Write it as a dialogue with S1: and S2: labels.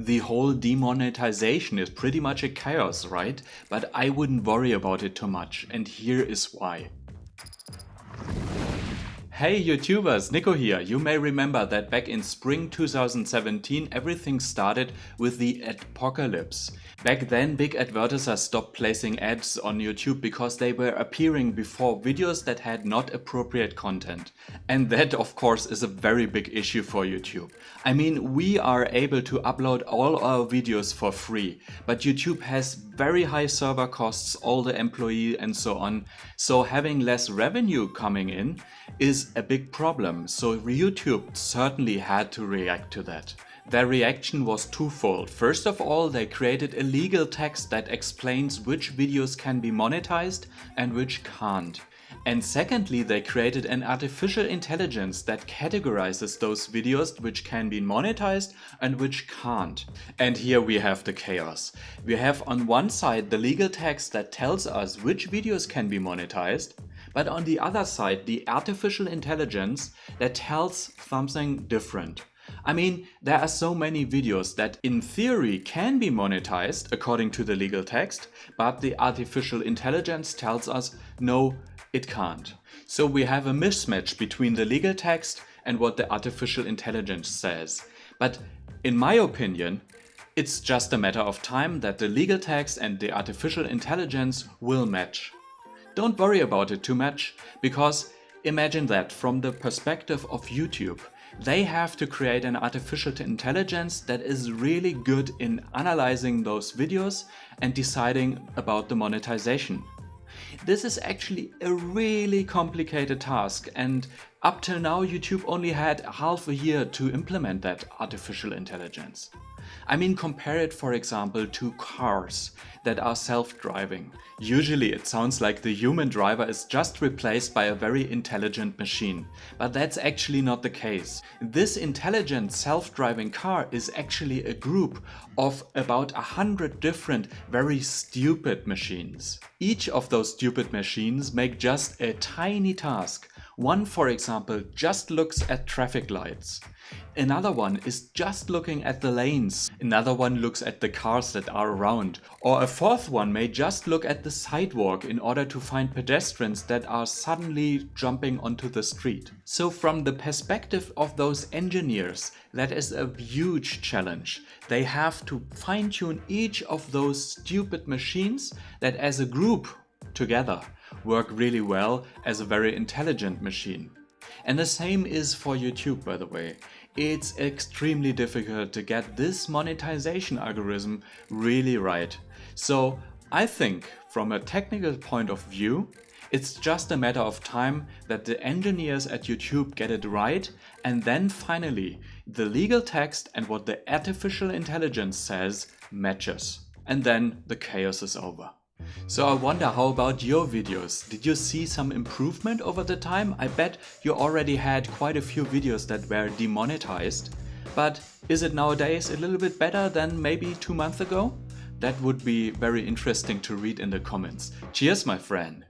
S1: The whole demonetization is pretty much a chaos, right? But I wouldn't worry about it too much, and here is why. Hey YouTubers, Nico here. You may remember that back in spring 2017 everything started with the Adpocalypse. Back then big advertisers stopped placing ads on YouTube because they were appearing before videos that had not appropriate content. And that of course is a very big issue for YouTube. I mean, we are able to upload all our videos for free, but YouTube has very high server costs, all the employee and so on. So having less revenue coming in is a big problem, so YouTube certainly had to react to that. Their reaction was twofold. First of all, they created a legal text that explains which videos can be monetized and which can't. And secondly, they created an artificial intelligence that categorizes those videos which can be monetized and which can't. And here we have the chaos. We have on one side the legal text that tells us which videos can be monetized, but on the other side the artificial intelligence that tells something different. I mean, there are so many videos that in theory can be monetized according to the legal text, but the artificial intelligence tells us no, it can't. So we have a mismatch between the legal text and what the artificial intelligence says. But in my opinion, it's just a matter of time that the legal text and the artificial intelligence will match. Don't worry about it too much, because imagine that from the perspective of YouTube, they have to create an artificial intelligence that is really good in analyzing those videos and deciding about the monetization. This is actually a really complicated task, and up till now YouTube only had half a year to implement that artificial intelligence. I mean, compare it for example to cars that are self-driving. Usually it sounds like the human driver is just replaced by a very intelligent machine, but that's actually not the case. This intelligent self-driving car is actually a group of about 100 different very stupid machines. Each of those stupid machines make just a tiny task. One, for example, just looks at traffic lights. Another one is just looking at the lanes. Another one looks at the cars that are around. Or a fourth one may just look at the sidewalk in order to find pedestrians that are suddenly jumping onto the street. So from the perspective of those engineers, that is a huge challenge. They have to fine-tune each of those stupid machines that as a group together work really well as a very intelligent machine. And the same is for YouTube, by the way. It's extremely difficult to get this monetization algorithm really right. So I think from a technical point of view, it's just a matter of time that the engineers at YouTube get it right, and then finally the legal text and what the artificial intelligence says matches. And then the chaos is over. So I wonder, how about your videos? Did you see some improvement over the time? I bet you already had quite a few videos that were demonetized. But is it nowadays a little bit better than maybe 2 months ago? That would be very interesting to read in the comments. Cheers, my friend!